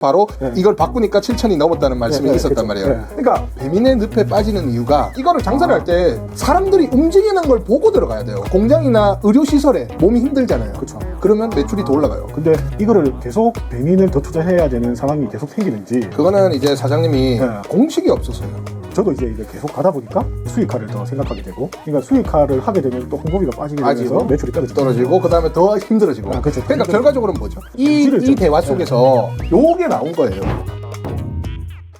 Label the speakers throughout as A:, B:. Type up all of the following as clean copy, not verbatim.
A: 바로 이걸 바꾸니까 7천이 넘었다는 말씀이 있었단 말이에요. 그러니까 배민의 늪에 빠지는 이유가 이거를 장사를 할 때 사람들이 움직이는 걸 보고 들어가야 돼요. 공장이나 의료시설에 몸이 힘들잖아요.
B: 그렇죠.
A: 그러면 매출이 더 올라가요.
B: 근데 이거를 계속 배민을 더 투자해야 되는 상황이 계속 생기는지
A: 그거는 이제 사장님이 공식이 없어서요.
B: 저도 이제 계속 가다 보니까 수익화를 더 생각하게 되고, 그러니까 수익화를 하게 되면 또 홍보비가 빠지게 되면서 매출이
A: 떨어지고 그 다음에 더 힘들어지고.
B: 그렇죠.
A: 그러니까 결과적으로는 뭐죠? 이 대화 속에서 요게 나온 거예요.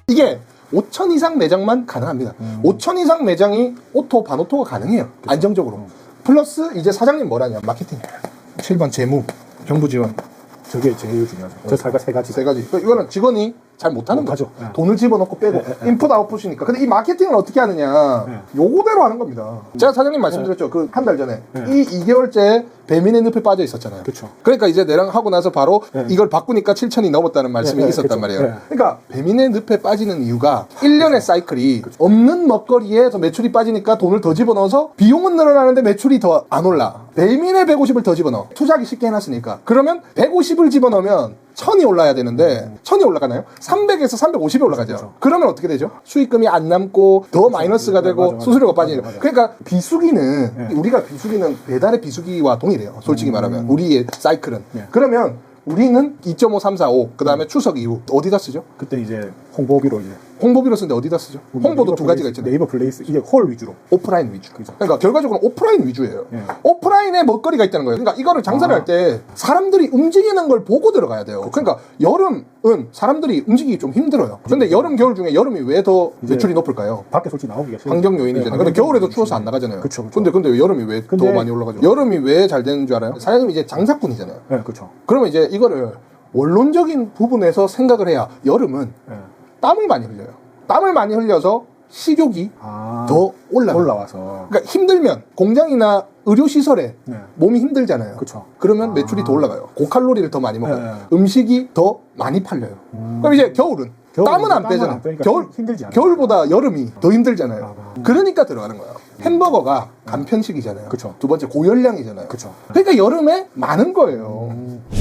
A: 이게 5천 이상 매장만 가능합니다. 5천 이상 매장이 오토, 반오토가 가능해요. 안정적으로. 플러스 이제 사장님 뭐라냐? 마케팅. 7번 재무, 정부 지원.
B: 저게 제일 중요하죠. 저 세 가지.
A: 세 가지. 이거는 직원이 잘 못하는 거죠. 돈을 집어넣고 빼고 인풋 아웃풋이니까. 근데 이 마케팅을 어떻게 하느냐? 요거대로 하는 겁니다. 제가 사장님 말씀드렸죠. 그 한 달 전에 이 2개월째 배민의 늪에 빠져 있었잖아요.
B: 그렇죠.
A: 그러니까 이제 내랑 하고 나서 바로 이걸 바꾸니까 7천이 넘었다는 말씀이 있었단 말이에요. 그러니까 배민의 늪에 빠지는 이유가 1년의 사이클이 없는 먹거리에 더 매출이 빠지니까 돈을 더 집어넣어서 비용은 늘어나는데 매출이 더 안 올라. 배민의 150을 더 집어넣어. 투자하기 쉽게 해놨으니까. 그러면 150을 집어넣으면 1000이 올라야 되는데 1000이 올라가나요? 300에서 350이 올라가죠.
B: 그렇죠.
A: 그러면 어떻게 되죠? 수익금이 안 남고 더 마이너스가 되고 수수료가 빠지는 거예요. 그러니까 비수기는 우리가 비수기는 배달의 비수기와 동일해요. 솔직히 말하면 우리의 사이클은. 그러면 우리는 2.5, 3, 4, 5 그 다음에 추석 이후 어디다 쓰죠?
B: 그때 이제 홍보비로 이제
A: 홍보비로 쓰는데 어디다 쓰죠? 홍보도 두 가지가 있잖아요.
B: 네이버 플레이스 이게 홀 위주로.
A: 오프라인 위주.
B: 그죠.
A: 그러니까 결과적으로 오프라인 위주예요. 오프라인에 먹거리가 있다는 거예요. 그러니까 이거를 장사를 할 때 사람들이 움직이는 걸 보고 들어가야 돼요. 그러니까 여름은 사람들이 움직이기 좀 힘들어요. 근데 여름, 겨울 중에 여름이 왜 더 매출이 높을까요?
B: 밖에 솔직히 나오기가 싫어요.
A: 환경 요인이잖아요. 근데 겨울에도 추워서 안 나가잖아요.
B: 그쵸.
A: 근데 여름이 왜 더 많이 올라가죠? 여름이 왜 잘 되는 줄 알아요? 사장님이 이제 장사꾼이잖아요.
B: 네, 그렇죠.
A: 그러면 이제 이거를 원론적인 부분에서 생각을 해야 여름은 땀을 많이 흘려요. 땀을 많이 흘려서 식욕이 더
B: 올라와서.
A: 그러니까 힘들면 공장이나 의료시설에 몸이 힘들잖아요.
B: 그쵸.
A: 그러면 매출이 더 올라가요. 고칼로리를 더 많이 먹어요. 음식이 더 많이 팔려요. 그럼 이제 겨울은 땀은 안 빼잖아요.
B: 힘들지 않아요.
A: 겨울보다 여름이 더 힘들잖아요. 그러니까 들어가는 거예요. 햄버거가 간편식이잖아요.
B: 그쵸.
A: 두 번째 고열량이잖아요.
B: 그쵸.
A: 그러니까 여름에 많은 거예요.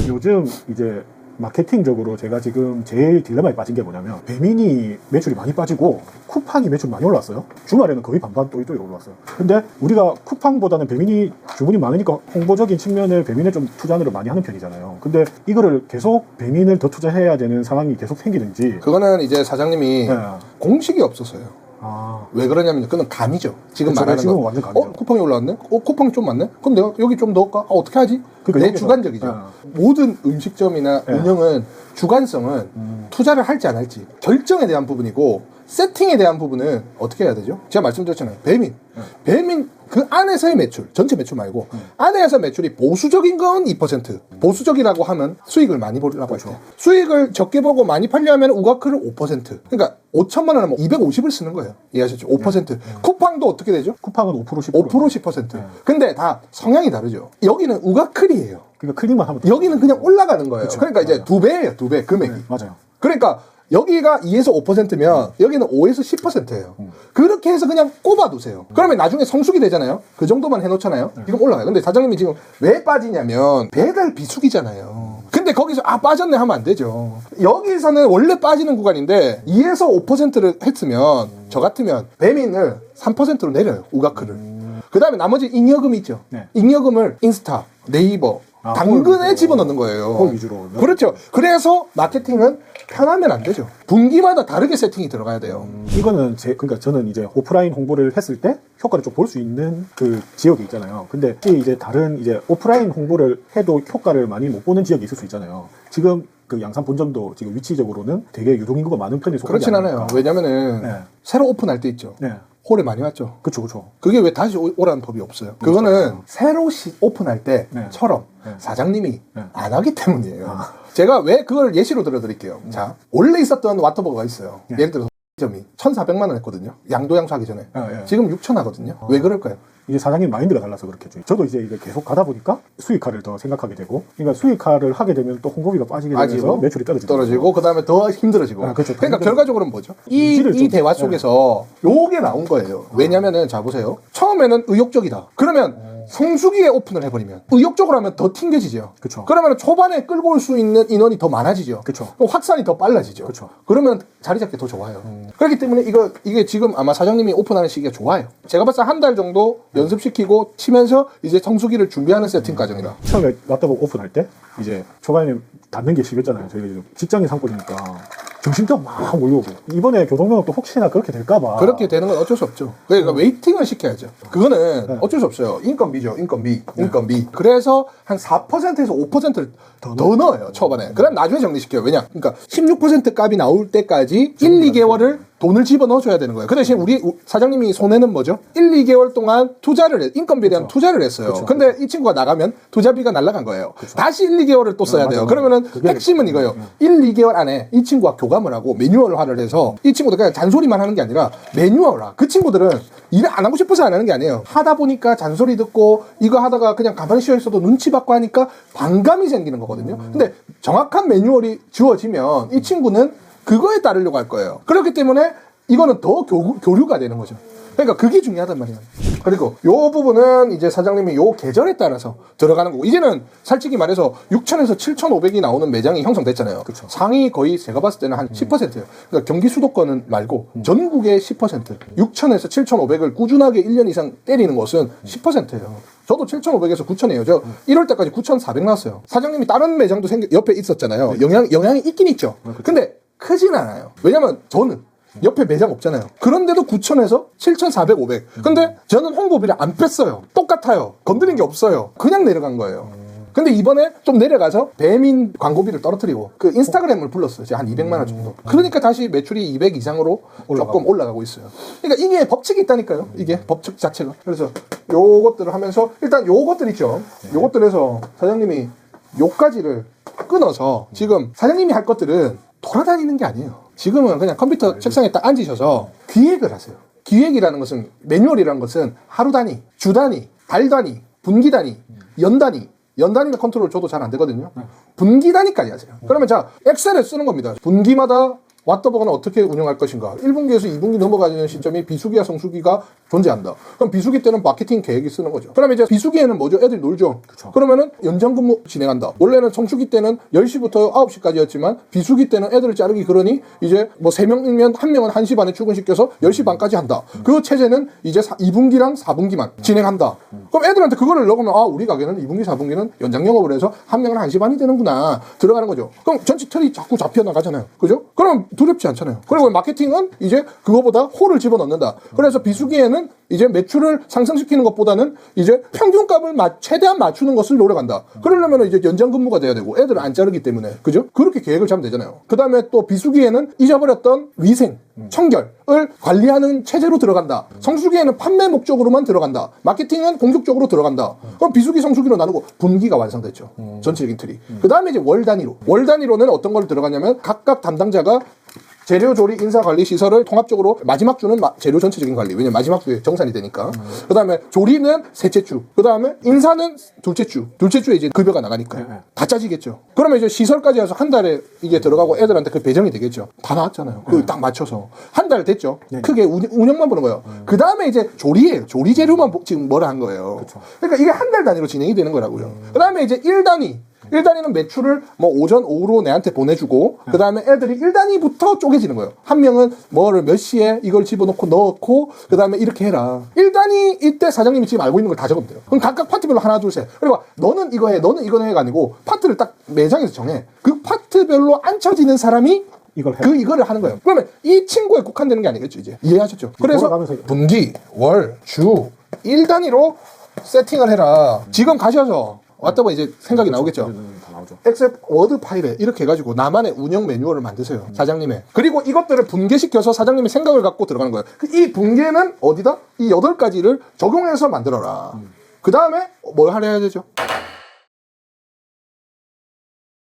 B: 요즘 이제 마케팅적으로 제가 지금 제일 딜레마에 빠진 게 뭐냐면 배민이 매출이 많이 빠지고 쿠팡이 매출이 많이 올랐어요. 주말에는 거의 반반 또이또이 올랐어요. 근데 우리가 쿠팡보다는 배민이 주문이 많으니까 홍보적인 측면을 배민에 좀 투자를 많이 하는 편이잖아요. 근데 이거를 계속 배민을 더 투자해야 되는 상황이 계속 생기는지.
A: 그거는 이제 사장님이 공식이 없어서요. 왜 그러냐면 그건 감이죠. 지금
B: 그쵸,
A: 말하는
B: 지금
A: 거.
B: 완전 감이죠.
A: 쿠팡이 올라왔네? 쿠팡이 좀 많네? 그럼 내가 여기 좀 넣을까? 어떻게 하지?
B: 그러니까
A: 내 주관적이죠. 모든 음식점이나 운영은 주관성은 투자를 할지 안 할지 결정에 대한 부분이고 세팅에 대한 부분은 어떻게 해야 되죠? 제가 말씀드렸잖아요. 배민 그 안에서의 매출, 전체 매출 말고 안에서 매출이 보수적인 건 2%. 보수적이라고 하면 수익을 많이 보려고 할 때. 수익을 적게 보고 많이 팔려면 우가크를 5%. 그러니까 5천만 원은 250을 쓰는 거예요. 이해하셨죠? 5%. 쿠팡도 어떻게 되죠?
B: 쿠팡은 5% 10%.
A: 5% 10%. 근데 다 성향이 다르죠. 여기는 우가클이에요.
B: 그러니까 클릭만 하면
A: 여기는 그냥 올라가는 거예요. 그러니까 이제 2배예요. 2배 금액이.
B: 맞아요.
A: 그러니까 여기가 2에서 5%면 여기는 5에서 10%예요. 그렇게 해서 그냥 꼽아두세요. 그러면 나중에 성숙이 되잖아요. 그 정도만 해놓잖아요. 지금 올라가요. 근데 사장님이 지금 왜 빠지냐면 배달 비수기잖아요. 근데 거기서 빠졌네 하면 안 되죠. 여기서는 원래 빠지는 구간인데 2에서 5%를 했으면 저 같으면 배민을 3%로 내려요. 우가크를. 그 다음에 나머지 잉여금이 있죠. 잉여금을 인스타, 네이버, 당근에 집어넣는 거예요.
B: 홀 위주로.
A: 그렇죠. 그래서 마케팅은 편하면 안 되죠. 분기마다 다르게 세팅이 들어가야 돼요.
B: 이거는 그러니까 저는 이제 오프라인 홍보를 했을 때 효과를 좀 볼 수 있는 그 지역이 있잖아요. 근데 이제 다른 이제 오프라인 홍보를 해도 효과를 많이 못 보는 지역이 있을 수 있잖아요. 지금 그 양산 본점도 지금 위치적으로는 되게 유동인구가 많은 편에 속하지
A: 그렇진 않아요. 왜냐면은 새로 오픈할 때 있죠. 홀에 많이 왔죠.
B: 그쵸.
A: 그게 왜 다시 오라는 법이 없어요. 그거는 새로 오픈할 때처럼 사장님이 안 하기 때문이에요. 제가 왜 그걸 예시로 들어드릴게요. 자, 원래 있었던 와터버거가 있어요. 예를 들어서 점이 1,400만 원 했거든요. 양도양수 하기 전에. 지금 6,000 하거든요. 왜 그럴까요?
B: 이제 사장님 마인드가 달라서 그렇겠죠. 저도 이제 계속 가다 보니까 수익화를 더 생각하게 되고, 그러니까 수익화를 하게 되면 또 홍보비가 빠지게 되면서 매출이 떨어지고
A: 그 다음에 더 힘들어지고.
B: 그렇죠.
A: 그러니까 결과적으로는 뭐죠? 이 대화 속에서 요게 나온 거예요. 왜냐면은 자 보세요. 처음에는 의욕적이다. 그러면 성수기에 오픈을 해버리면 의욕적으로 하면 더 튕겨지죠.
B: 그쵸.
A: 그러면 초반에 끌고 올 수 있는 인원이 더 많아지죠.
B: 그쵸.
A: 그럼 확산이 더 빨라지죠.
B: 그쵸.
A: 그러면 자리 잡기 더 좋아요. 그렇기 때문에 이게 지금 아마 사장님이 오픈하는 시기가 좋아요. 제가 봤을 때 한 달 정도 연습시키고 치면서 이제 성수기를 준비하는 세팅 과정이다.
B: 처음에 왓더벅 오픈할 때 이제 초반에 닫는 게 심했잖아요. 저희가 지금 직장인 상권이니까 정신병 막 몰려오고 이번에 교통명도 혹시나 그렇게 될까봐
A: 그렇게 되는 건 어쩔 수 없죠. 그러니까 웨이팅을 시켜야죠. 그거는 어쩔 수 없어요. 인건비죠. 인건비. 그래서 한 4%에서 5%를 더 넣어요. 초반에. 그럼 나중에 정리시켜요. 왜냐? 그러니까 16% 값이 나올 때까지 1, 2개월을 돈을 집어넣어줘야 되는 거예요. 그 대신 우리 사장님이 손해는 뭐죠? 1, 2개월 동안 인건비에 대한 투자를 했어요. 근데 이 친구가 나가면 투자비가 날아간 거예요. 다시 1, 2개월을 또 써야 돼요. 그러면은 핵심은 이거예요. 1, 2개월 안에 이 친구가 교감을 하고 매뉴얼화를 해서 이 친구들 그냥 잔소리만 하는 게 아니라 매뉴얼화. 그 친구들은 일을 안 하고 싶어서 안 하는 게 아니에요. 하다 보니까 잔소리 듣고 이거 하다가 그냥 가만히 쉬어 있어도 눈치 받고 하니까 반감이 생기는 거거든요. 근데 정확한 매뉴얼이 주어지면 이 친구는 그거에 따르려고 할 거예요. 그렇기 때문에 이거는 더 교류가 되는 거죠. 그러니까 그게 중요하단 말이에요. 그리고 요 부분은 이제 사장님이 요 계절에 따라서 들어가는 거고, 이제는 솔직히 말해서 6,000에서 7,500이 나오는 매장이 형성됐잖아요.
B: 그쵸.
A: 상위 거의 제가 봤을 때는 한 10%예요. 그러니까 경기 수도권은 말고 전국의 10%. 6,000에서 7,500을 꾸준하게 1년 이상 때리는 것은 10%예요. 저도 7,500에서 9,000이에요. 저 1월 때까지 9,400 나왔어요. 사장님이 다른 매장도 옆에 있었잖아요. 영향이 있긴 있죠. 근데 크진 않아요. 왜냐면 저는 옆에 매장 없잖아요. 그런데도 9,000에서 7,400, 500. 근데 저는 홍보비를 안 뺐어요. 똑같아요. 건드린 게 없어요. 그냥 내려간 거예요. 근데 이번에 좀 내려가서 배민 광고비를 떨어뜨리고 그 인스타그램을 불렀어요. 한 200만 원 정도. 그러니까 다시 매출이 200 이상으로 조금 올라가고 있어요. 그러니까 이게 법칙이 있다니까요. 이게 법칙 자체가. 그래서 요것들을 하면서 일단 요것들 있죠. 요것들에서 사장님이 요까지를 끊어서 지금 사장님이 할 것들은 돌아다니는 게 아니에요. 지금은 그냥 컴퓨터 책상에 딱 앉으셔서 기획을 하세요. 기획이라는 것은, 매뉴얼이라는 것은 하루 단위, 주 단위, 달 단위, 분기 단위, 연 단위. 연 단위는 컨트롤 저도 잘 안 되거든요. 분기 단위까지 하세요. 그러면 자, 엑셀에 쓰는 겁니다. 분기마다 왓더버거는 어떻게 운영할 것인가. 1분기에서 2분기 넘어가는 시점이 비수기와 성수기가 존재한다. 그럼 비수기 때는 마케팅 계획이 쓰는 거죠. 그러면 이제 비수기에는 뭐죠? 애들이 놀죠. 그쵸. 그러면은 연장 근무 진행한다. 원래는 성수기 때는 10시부터 9시까지였지만 비수기 때는 애들을 자르기 그러니 이제 뭐 3명이면 1명은 1시 반에 출근시켜서 10시 반까지 한다. 그 체제는 이제 2분기랑 4분기만 진행한다. 그럼 애들한테 그거를 넣으면 우리 가게는 2분기, 4분기는 연장 영업을 해서 1명은 1시 반이 되는구나. 들어가는 거죠. 그럼 전체 틀이 자꾸 잡혀나가잖아요. 그죠? 그럼 두렵지 않잖아요. 그리고 마케팅은 이제 그거보다 홀을 집어넣는다. 그래서 비수기에는 이제 매출을 상승시키는 것보다는 이제 평균값을 최대한 맞추는 것을 노력한다. 그러려면 이제 연장 근무가 돼야 되고 애들을 안 자르기 때문에. 그죠? 그렇게 계획을 잡으면 되잖아요. 그 다음에 또 비수기에는 잊어버렸던 위생, 청결을 관리하는 체제로 들어간다. 성수기에는 판매 목적으로만 들어간다. 마케팅은 공격적으로 들어간다. 그럼 비수기, 성수기로 나누고 분기가 완성됐죠. 전체적인 틀이. 그 다음에 이제 월 단위로. 월 단위로는 어떤 걸 들어가냐면 각각 담당자가 재료 조리, 인사 관리 시설을 통합적으로 마지막 주는 재료 전체적인 관리. 왜냐면 마지막 주에 정산이 되니까. 그 다음에 조리는 셋째 주. 그 다음에 인사는 둘째 주. 둘째 주에 이제 급여가 나가니까. 다 짜지겠죠. 그러면 이제 시설까지 해서 한 달에 이게 들어가고 애들한테 그 배정이 되겠죠. 다 나왔잖아요. 그거 딱 맞춰서. 한 달 됐죠. 크게 운영만 보는 거예요. 그 다음에 이제 조리예요. 조리 재료만 지금 뭐라 한 거예요. 그쵸. 그러니까 이게 한 달 단위로 진행이 되는 거라고요. 그 다음에 이제 1단위. 1단위는 매출을 뭐 오전, 오후로 내한테 보내주고, 그 다음에 애들이 1단위부터 쪼개지는 거예요. 한 명은 뭐를 몇 시에 이걸 집어넣고 넣고, 그 다음에 이렇게 해라. 1단위 이때 사장님이 지금 알고 있는 걸 다 적으면 돼요. 그럼 각각 파트별로 하나, 둘, 셋. 그리고 너는 이거 해, 너는 이거 해가 아니고, 파트를 딱 매장에서 정해. 그 파트별로 앉혀지는 사람이 이거를 하는 거예요. 그러면 이 친구에 국한되는 게 아니겠죠, 이제. 이해하셨죠? 그래서 분기, 월, 주, 1단위로 세팅을 해라. 지금 가셔서 왔다고 이제 생각이 나오겠죠. 엑셀 워드 파일에 이렇게 해가지고 나만의 운영 매뉴얼을 만드세요. 사장님의. 그리고 이것들을 분개시켜서 사장님의 생각을 갖고 들어가는 거예요. 이 분개는 어디다? 이 8가지를 적용해서 만들어라. 그 다음에 뭘 해야 되죠?